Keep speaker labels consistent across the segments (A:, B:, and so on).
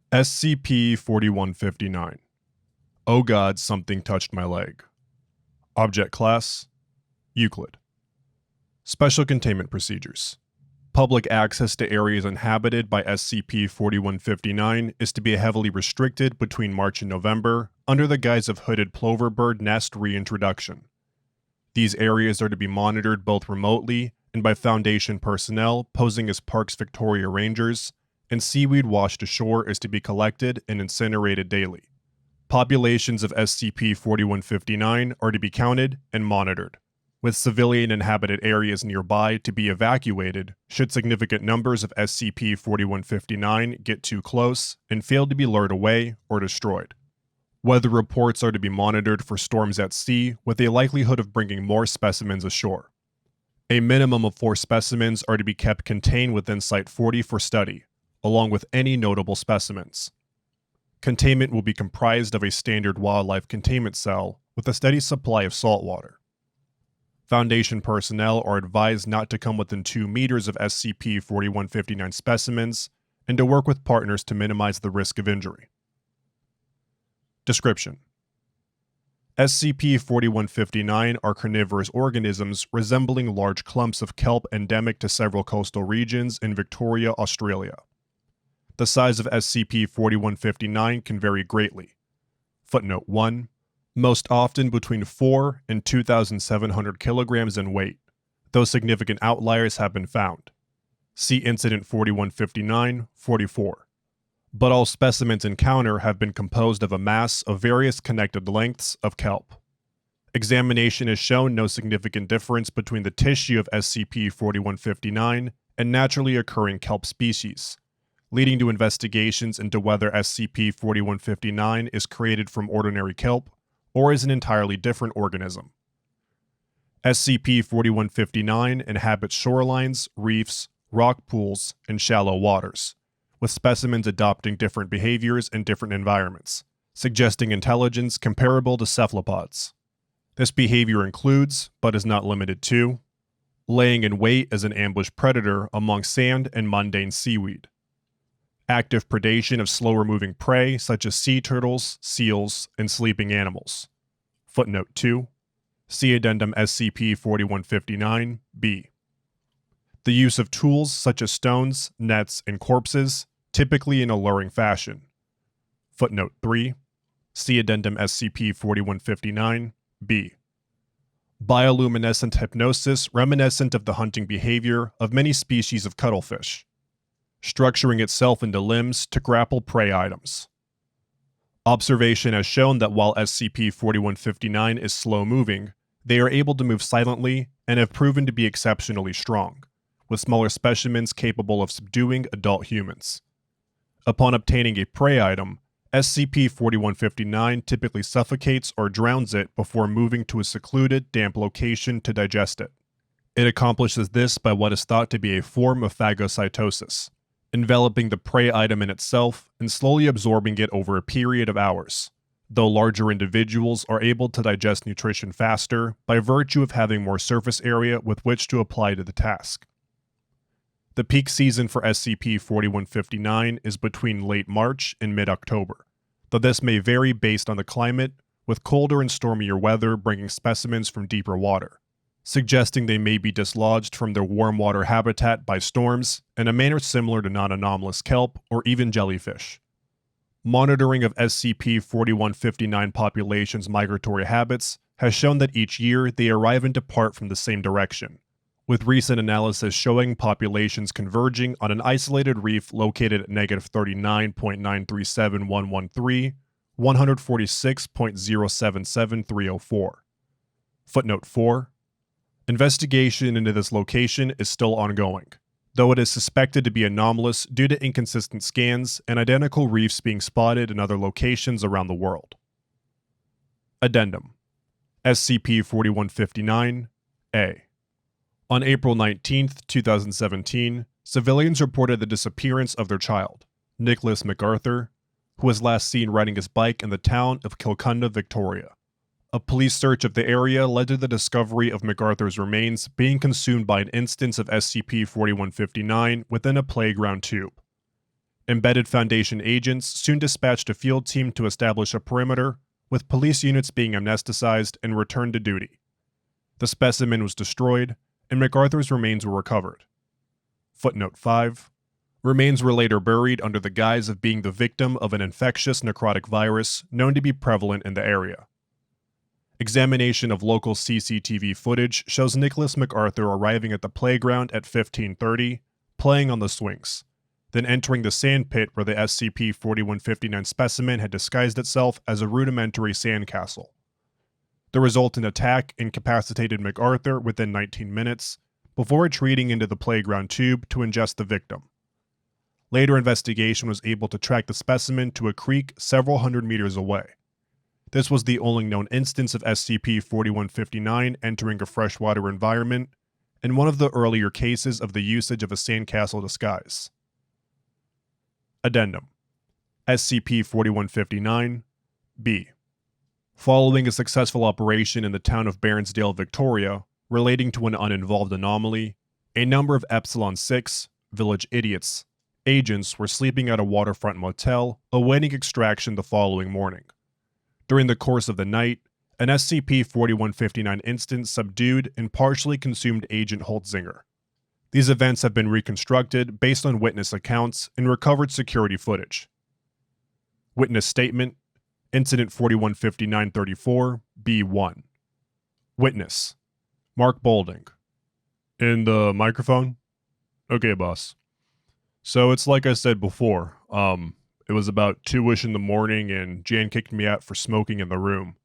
A: SCP-4159. Oh God, something touched my leg. Object Class: Euclid. Special Containment Procedures. Public access to areas inhabited by SCP-4159 is to be heavily restricted between March and November under the guise of hooded ploverbird nest reintroduction. These areas are to be monitored both remotely and by Foundation personnel posing as Parks Victoria Rangers, and seaweed washed ashore is to be collected and incinerated daily. Populations of SCP-4159 are to be counted and monitored, with civilian inhabited areas nearby to be evacuated should significant numbers of SCP-4159 get too close and fail to be lured away or destroyed. Weather reports are to be monitored for storms at sea with a likelihood of bringing more specimens ashore. A minimum of 4 specimens are to be kept contained within Site-40 for study, along with any notable specimens. Containment will be comprised of a standard wildlife containment cell with a steady supply of salt water. Foundation personnel are advised not to come within 2 meters of SCP-4159 specimens and to work with partners to minimize the risk of injury. Description: SCP-4159 are carnivorous organisms resembling large clumps of kelp endemic to several coastal regions in Victoria, Australia. The size of SCP-4159 can vary greatly. Footnote 1. Most often between 4 and 2,700 kilograms in weight, though significant outliers have been found. See Incident 4159-44. But all specimens encountered have been composed of a mass of various connected lengths of kelp. Examination has shown no significant difference between the tissue of SCP-4159 and naturally occurring kelp species, leading to investigations into whether SCP-4159 is created from ordinary kelp or is an entirely different organism. SCP-4159 inhabits shorelines, reefs, rock pools, and shallow waters, with specimens adopting different behaviors in different environments, suggesting intelligence comparable to cephalopods. This behavior includes, but is not limited to, laying in wait as an ambush predator among sand and mundane seaweed, active predation of slower-moving prey such as sea turtles, seals, and sleeping animals. Footnote 2. See Addendum SCP-4159-B. The use of tools such as stones, nets, and corpses, typically in a luring fashion. Footnote 3. See Addendum SCP-4159-B. Bioluminescent hypnosis reminiscent of the hunting behavior of many species of cuttlefish, structuring itself into limbs to grapple prey items. Observation has shown that while SCP-4159 is slow-moving, they are able to move silently and have proven to be exceptionally strong, with smaller specimens capable of subduing adult humans. Upon obtaining a prey item, SCP-4159 typically suffocates or drowns it before moving to a secluded, damp location to digest it. It accomplishes this by what is thought to be a form of phagocytosis, enveloping the prey item in itself and slowly absorbing it over a period of hours, though larger individuals are able to digest nutrition faster by virtue of having more surface area with which to apply to the task. The peak season for SCP-4159 is between late March and mid-October, though this may vary based on the climate, with colder and stormier weather bringing specimens from deeper water, suggesting they may be dislodged from their warm water habitat by storms in a manner similar to non-anomalous kelp or even jellyfish. Monitoring of SCP-4159 population's migratory habits has shown that each year they arrive and depart from the same direction, with recent analysis showing populations converging on an isolated reef located at -39.937113, 146.077304. Footnote 4. Investigation into this location is still ongoing, though it is suspected to be anomalous due to inconsistent scans and identical reefs being spotted in other locations around the world. Addendum SCP-4159-A. On April 19, 2017, civilians reported the disappearance of their child, Nicholas MacArthur, who was last seen riding his bike in the town of Kilcunda, Victoria. A police search of the area led to the discovery of MacArthur's remains being consumed by an instance of SCP-4159 within a playground tube. Embedded Foundation agents soon dispatched a field team to establish a perimeter, with police units being amnesticized and returned to duty. The specimen was destroyed, and MacArthur's remains were recovered. Footnote 5. Remains were later buried under the guise of being the victim of an infectious necrotic virus known to be prevalent in the area. Examination of local CCTV footage shows Nicholas MacArthur arriving at the playground at 15:30, playing on the swings, then entering the sand pit where the SCP-4159 specimen had disguised itself as a rudimentary sandcastle. The resultant attack incapacitated MacArthur within 19 minutes, before retreating into the playground tube to ingest the victim. Later investigation was able to track the specimen to a creek several hundred meters away. This was the only known instance of SCP-4159 entering a freshwater environment, and one of the earlier cases of the usage of a sandcastle disguise. Addendum SCP-4159-B. Following a successful operation in the town of Bairnsdale, Victoria, relating to an uninvolved anomaly, a number of Epsilon-6, village idiots, agents were sleeping at a waterfront motel, awaiting extraction the following morning. During the course of the night, an SCP-4159 instance subdued and partially consumed Agent Holtzinger. These events have been reconstructed based on witness accounts and recovered security footage. Witness Statement, Incident 4159-34, B1. Witness: Mark Boulding. In the microphone? Okay, boss. So it's like I said before, it was about 2-ish in the morning and Jan kicked me out for smoking in the room.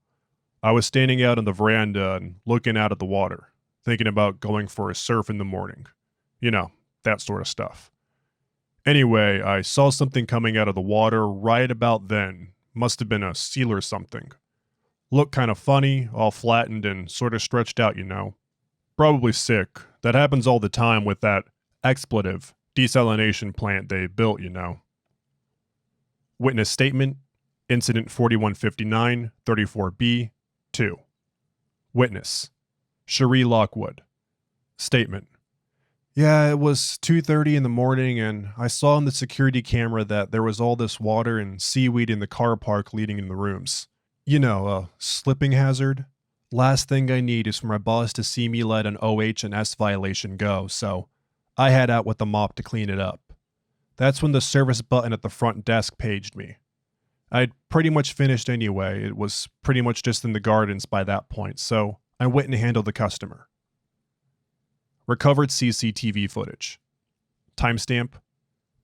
A: I was standing out on the veranda and looking out at the water, thinking about going for a surf in the morning. You know, that sort of stuff. Anyway, I saw something coming out of the water right about then. Must have been a seal or something. Looked kind of funny, all flattened and sort of stretched out, you know. Probably sick. That happens all the time with that expletive desalination plant they built, you know. Witness Statement, Incident 4159-34B, 2. Witness: Cherie Lockwood. Statement: Yeah, it was 2:30 in the morning and I saw on the security camera that there was all this water and seaweed in the car park leading in the rooms. You know, a slipping hazard. Last thing I need is for my boss to see me let an OH and S violation go, so I head out with the mop to clean it up. That's when the service button at the front desk paged me. I'd pretty much finished anyway. It was pretty much just in the gardens by that point, so I went and handled the customer. Recovered CCTV footage. Timestamp: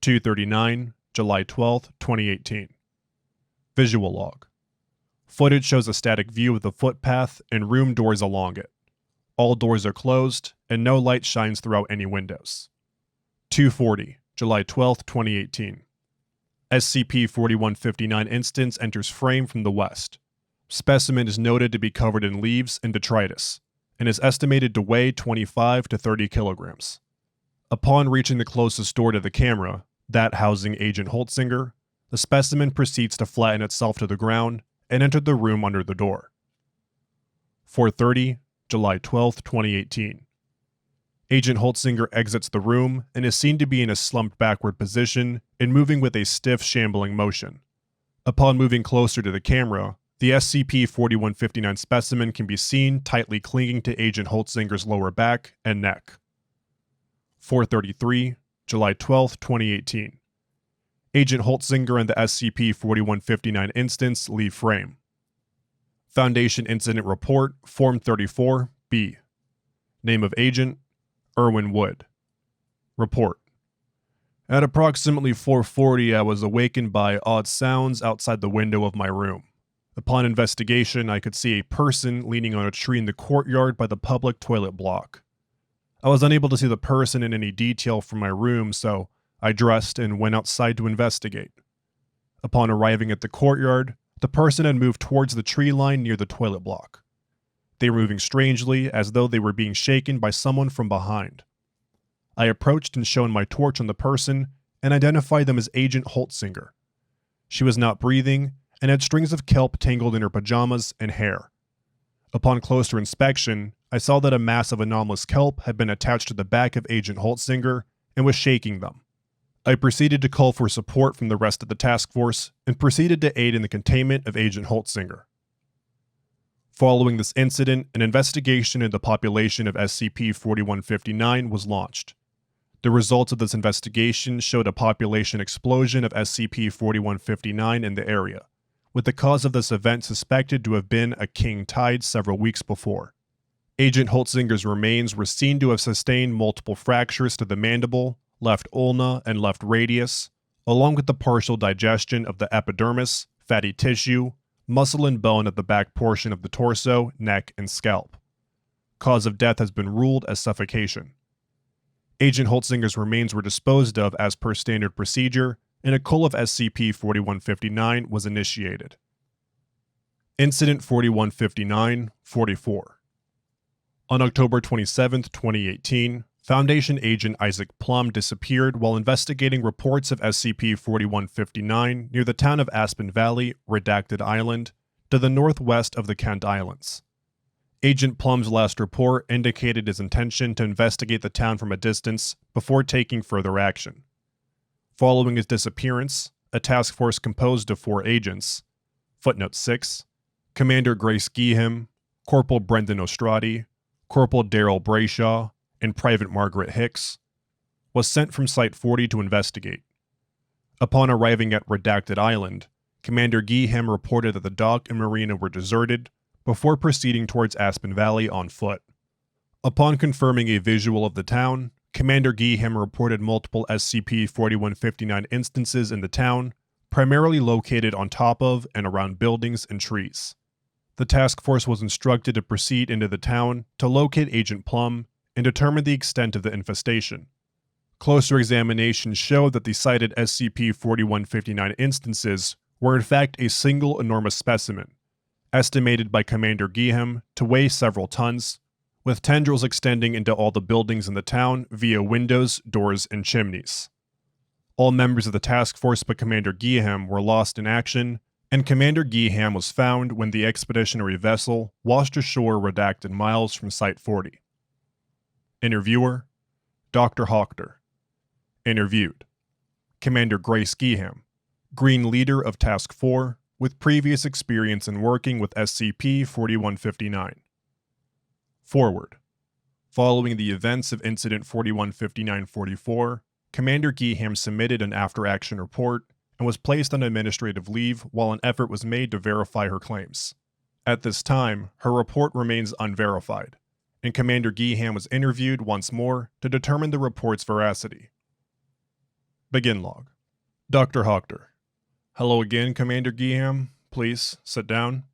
A: 2:39, July 12, 2018. Visual log. Footage shows a static view of the footpath and room doors along it. All doors are closed, and no light shines throughout any windows. 2:40, July 12, 2018. SCP-4159 instance enters frame from the west. Specimen is noted to be covered in leaves and detritus, and is estimated to weigh 25 to 30 kilograms. Upon reaching the closest door to the camera, that housing Agent Holtzinger, the specimen proceeds to flatten itself to the ground and entered the room under the door. 4:30, July 12, 2018. Agent Holtzinger exits the room and is seen to be in a slumped backward position and moving with a stiff, shambling motion. Upon moving closer to the camera, the SCP-4159 specimen can be seen tightly clinging to Agent Holtzinger's lower back and neck. 4:33, July 12, 2018. Agent Holtzinger and the SCP-4159 instance leave frame. Foundation Incident Report, Form 34-B. Name of Agent: Erwin Wood. Report: At approximately 4:40, I was awakened by odd sounds outside the window of my room. Upon investigation, I could see a person leaning on a tree in the courtyard by the public toilet block. I was unable to see the person in any detail from my room, so I dressed and went outside to investigate. Upon arriving at the courtyard, the person had moved towards the tree line near the toilet block. They were moving strangely, as though they were being shaken by someone from behind. I approached and shone my torch on the person and identified them as Agent Holtzinger. She was not breathing and had strings of kelp tangled in her pajamas and hair. Upon closer inspection, I saw that a mass of anomalous kelp had been attached to the back of Agent Holtzinger and was shaking them. I proceeded to call for support from the rest of the task force and proceeded to aid in the containment of Agent Holtzinger. Following this incident, an investigation into the population of SCP-4159 was launched. The results of this investigation showed a population explosion of SCP-4159 in the area, with the cause of this event suspected to have been a king tide several weeks before. Agent Holtzinger's remains were seen to have sustained multiple fractures to the mandible, left ulna, and left radius, along with the partial digestion of the epidermis, fatty tissue, muscle and bone at the back portion of the torso, neck, and scalp. Cause of death has been ruled as suffocation. Agent Holtzinger's remains were disposed of as per standard procedure, and a cull of SCP-4159 was initiated. Incident 4159-44. On October 27, 2018, Foundation Agent Isaac Plum disappeared while investigating reports of SCP-4159 near the town of Aspen Valley, Redacted Island, to the northwest of the Kent Islands. Agent Plum's last report indicated his intention to investigate the town from a distance before taking further action. Following his disappearance, a task force composed of 4 agents, footnote 6, Commander Grace Geeham, Corporal Brendan Ostrati, Corporal Daryl Brayshaw, and Private Margaret Hicks, was sent from Site 40 to investigate. Upon arriving at Redacted Island, Commander Geeham reported that the dock and marina were deserted before proceeding towards Aspen Valley on foot. Upon confirming a visual of the town, Commander Geeham reported multiple SCP-4159 instances in the town, primarily located on top of and around buildings and trees. The task force was instructed to proceed into the town to locate Agent Plum and determine the extent of the infestation. Closer examination showed that the cited SCP-4159 instances were in fact a single enormous specimen, estimated by Commander Geeham to weigh several tons, with tendrils extending into all the buildings in the town via windows, doors, and chimneys. All members of the task force but Commander Geeham were lost in action, and Commander Geeham was found when the expeditionary vessel washed ashore redacted miles from Site 40. Interviewer: Dr. Hochter. Interviewed: Commander Grace Geeham, Green Leader of Task 4, with previous experience in working with SCP-4159. Forward. Following the events of Incident 4159-44, Commander Geeham submitted an after-action report and was placed on administrative leave while an effort was made to verify her claims. At this time, her report remains unverified, and Commander Geeham was interviewed once more to determine the report's veracity. Begin log. Dr. Hochter. Hello again, Commander Geeham. Please, sit down.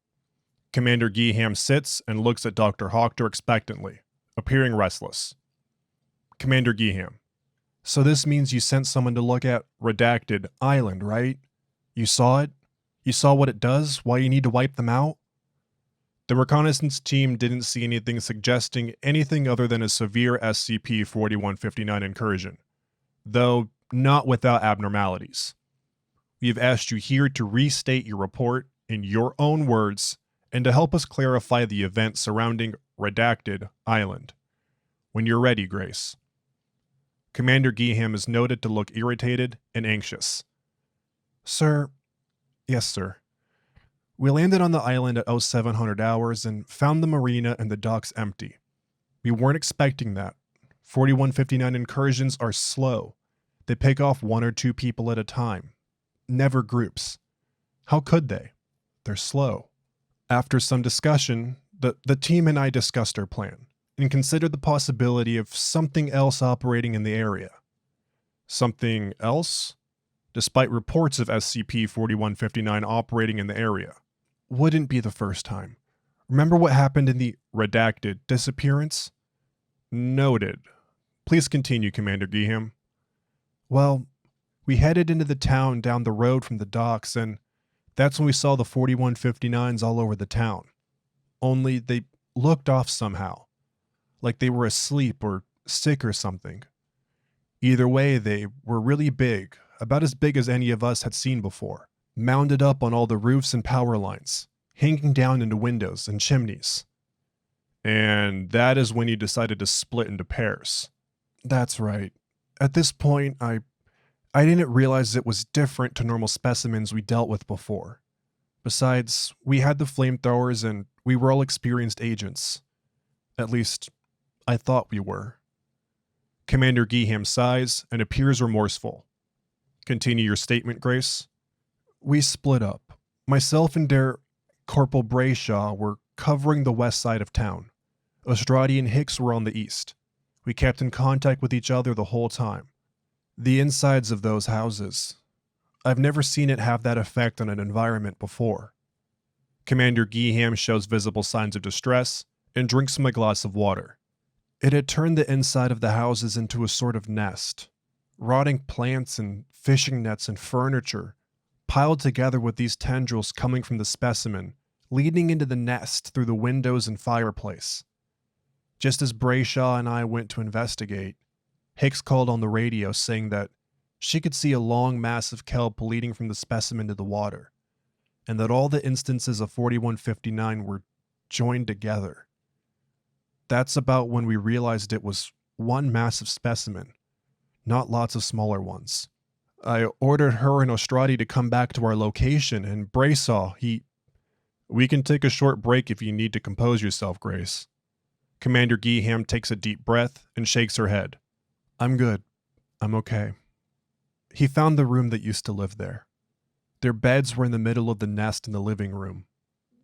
A: Commander Geeham sits and looks at Dr. Hochter expectantly, appearing restless. Commander Geeham. So this means you sent someone to look at Redacted Island, right? You saw it? You saw what it does? Why you need to wipe them out? The reconnaissance team didn't see anything suggesting anything other than a severe SCP-4159 incursion, though not without abnormalities. We have asked you here to restate your report in your own words and to help us clarify the events surrounding Redacted Island. When you're ready, Grace. Commander Geeham is noted to look irritated and anxious. Sir. Yes, sir. We landed on the island at 0700 hours and found the marina and the docks empty. We weren't expecting that. 4159 incursions are slow. They pick off 1 or 2 people at a time. Never groups. How could they? They're slow. After some discussion, the team and I discussed our plan and considered the possibility of something else operating in the area. Something else? Despite reports of SCP-4159 operating in the area. Wouldn't be the first time. Remember what happened in the Redacted disappearance? Noted. Please continue, Commander Geeham. Well, we headed into the town down the road from the docks, and that's when we saw the 4159s all over the town. Only they looked off somehow, like they were asleep or sick or something. Either way, they were really big, about as big as any of us had seen before, mounded up on all the roofs and power lines, hanging down into windows and chimneys. And that is when you decided to split into pairs. That's right. At this point, I I didn't realize it was different to normal specimens we dealt with before. Besides, we had the flamethrowers and we were all experienced agents. At least, I thought we were. Commander Geeham sighs and appears remorseful. Continue your statement, Grace. We split up. Myself and Corporal Brayshaw were covering the west side of town. Ostrati and Hicks were on the east. We kept in contact with each other the whole time. The insides of those houses. I've never seen it have that effect on an environment before. Commander Geeham shows visible signs of distress and drinks from a glass of water. It had turned the inside of the houses into a sort of nest. Rotting plants and fishing nets and furniture, piled together with these tendrils coming from the specimen, leading into the nest through the windows and fireplace. Just as Brayshaw and I went to investigate, Hicks called on the radio saying that she could see a long mass of kelp leading from the specimen to the water, and that all the instances of 4159 were joined together. That's about when we realized it was one massive specimen, not lots of smaller ones. I ordered her and Ostrati to come back to our location, and Brayshaw, We can take a short break if you need to compose yourself, Grace. Commander Geeham takes a deep breath and shakes her head. I'm good. I'm okay. He found the room that used to live there. Their beds were in the middle of the nest in the living room.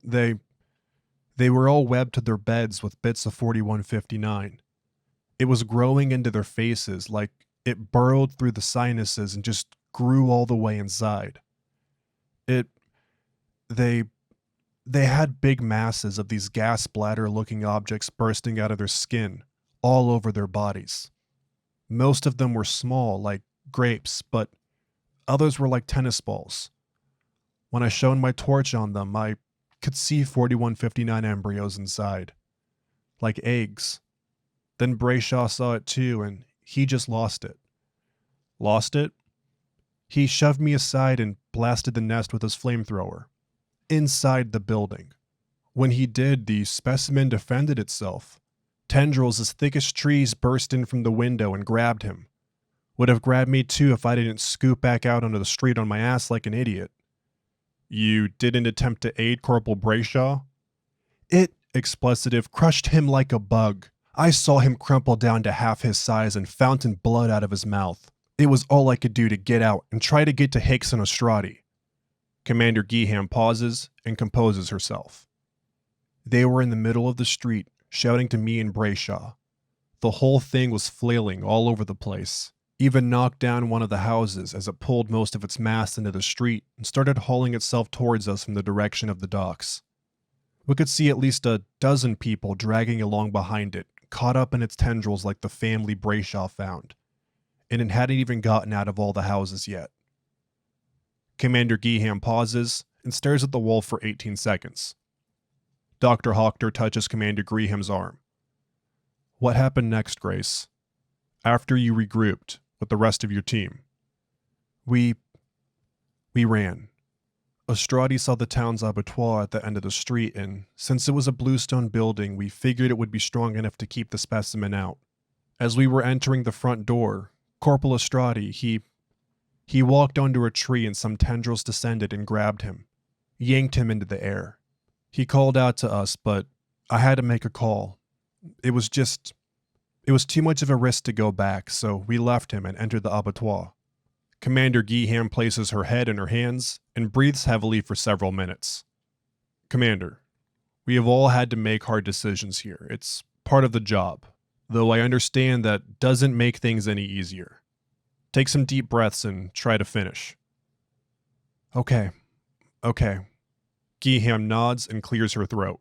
A: They were all webbed to their beds with bits of 4159. It was growing into their faces like it burrowed through the sinuses and just grew all the way inside. They had big masses of these gas bladder-looking objects bursting out of their skin, all over their bodies. Most of them were small, like grapes, but others were like tennis balls. When I shone my torch on them, I could see 4159 embryos inside, like eggs. Then Brayshaw saw it too, and he just lost it. Lost it? He shoved me aside and blasted the nest with his flamethrower. Inside the building. When he did, the specimen defended itself. Tendrils as thick as trees burst in from the window and grabbed him. Would have grabbed me too if I didn't scoop back out onto the street on my ass like an idiot. You didn't attempt to aid Corporal Brayshaw? It, expletive, crushed him like a bug. I saw him crumple down to half his size and fountain blood out of his mouth. It was all I could do to get out and try to get to Hicks and Ostrati. Commander Geeham pauses and composes herself. They were in the middle of the street, shouting to me and Brayshaw. The whole thing was flailing all over the place, even knocked down one of the houses as it pulled most of its mass into the street and started hauling itself towards us from the direction of the docks. We could see at least a dozen people dragging along behind it, caught up in its tendrils like the family Brayshaw found, and it hadn't even gotten out of all the houses yet. Commander Geeham pauses and stares at the wall for 18 seconds. Dr. Hochter touches Commander Geeham's arm. What happened next, Grace? After you regrouped with the rest of your team? We ran. Ostrati saw the town's abattoir at the end of the street, and since it was a bluestone building, we figured it would be strong enough to keep the specimen out. As we were entering the front door, Corporal Ostrati, he walked onto a tree and some tendrils descended and grabbed him, yanked him into the air. He called out to us, but I had to make a call. It was too much of a risk to go back, so we left him and entered the abattoir. Commander Geeham places her head in her hands and breathes heavily for several minutes. Commander, we have all had to make hard decisions here. It's part of the job, though I understand that doesn't make things any easier. Take some deep breaths and try to finish. Okay. Geeham nods and clears her throat.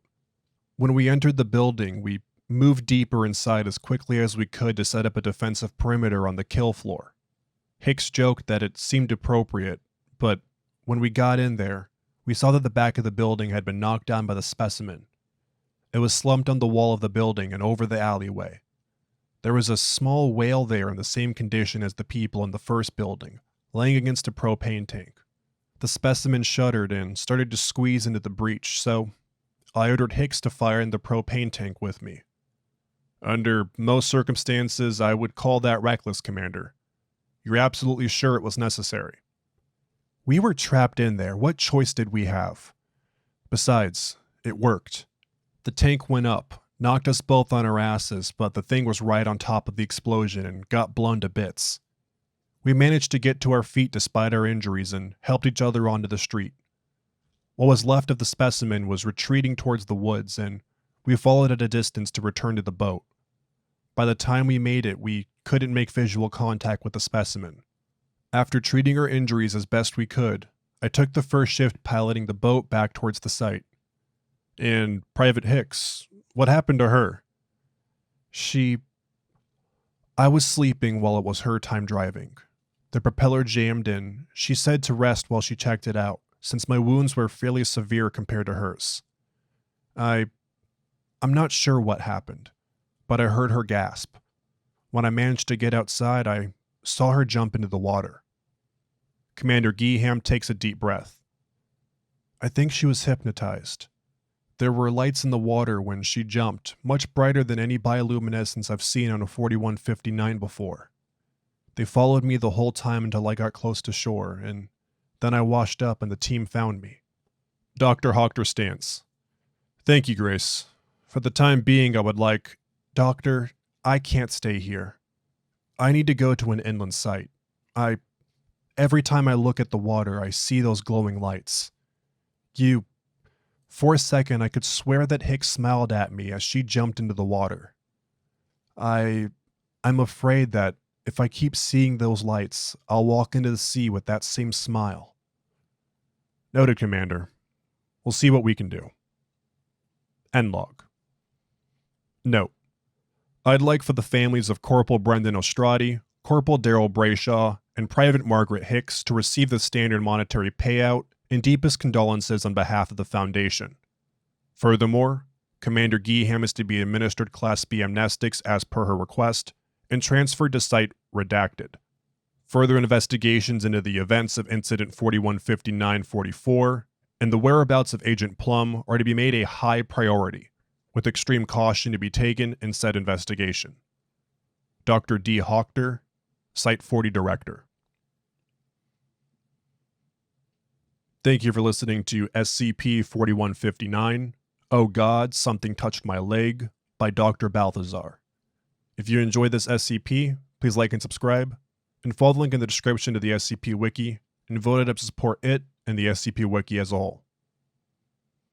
A: When we entered the building, we moved deeper inside as quickly as we could to set up a defensive perimeter on the kill floor. Hicks joked that it seemed appropriate, but when we got in there, we saw that the back of the building had been knocked down by the specimen. It was slumped on the wall of the building and over the alleyway. There was a small whale there in the same condition as the people in the first building, laying against a propane tank. The specimen shuddered and started to squeeze into the breach, so I ordered Hicks to fire in the propane tank with me. Under most circumstances, I would call that reckless, Commander. You're absolutely sure it was necessary? We were trapped in there. What choice did we have? Besides, it worked. The tank went up, knocked us both on our asses, but the thing was right on top of the explosion and got blown to bits. We managed to get to our feet despite our injuries and helped each other onto the street. What was left of the specimen was retreating towards the woods, and we followed at a distance to return to the boat. By the time we made it, we couldn't make visual contact with the specimen. After treating her injuries as best we could, I took the first shift piloting the boat back towards the site. And Private Hicks, what happened to her? I was sleeping while it was her time driving. The propeller jammed in. She said to rest while she checked it out, since my wounds were fairly severe compared to hers. I'm not sure what happened, but I heard her gasp. When I managed to get outside, I saw her jump into the water. Commander Geeham takes a deep breath. I think she was hypnotized. There were lights in the water when she jumped, much brighter than any bioluminescence I've seen on a 4159 before. They followed me the whole time until I got close to shore, and then I washed up and the team found me. Dr. Hochter stands. Thank you, Grace. For the time being, I would like... Doctor, I can't stay here. I need to go to an inland site. Every time I look at the water, I see those glowing lights. For a second, I could swear that Hicks smiled at me as she jumped into the water. I'm afraid that if I keep seeing those lights, I'll walk into the sea with that same smile. Noted, Commander. We'll see what we can do. End log. Note. I'd like for the families of Corporal Brendan Ostrati, Corporal Daryl Brayshaw, and Private Margaret Hicks to receive the standard monetary payout and deepest condolences on behalf of the Foundation. Furthermore, Commander Geeham is to be administered Class B amnestics as per her request, and transferred to Site Redacted. Further investigations into the events of Incident 4159-44 and the whereabouts of Agent Plum are to be made a high priority, with extreme caution to be taken in said investigation. Dr. D. Hochter, Site 40 Director. Thank you for listening to SCP-4159, Oh God, Something Touched My Leg, by Dr. Balthazar. If you enjoyed this SCP, please like and subscribe, and follow the link in the description to the SCP Wiki, and vote it up to support it and the SCP Wiki as a whole.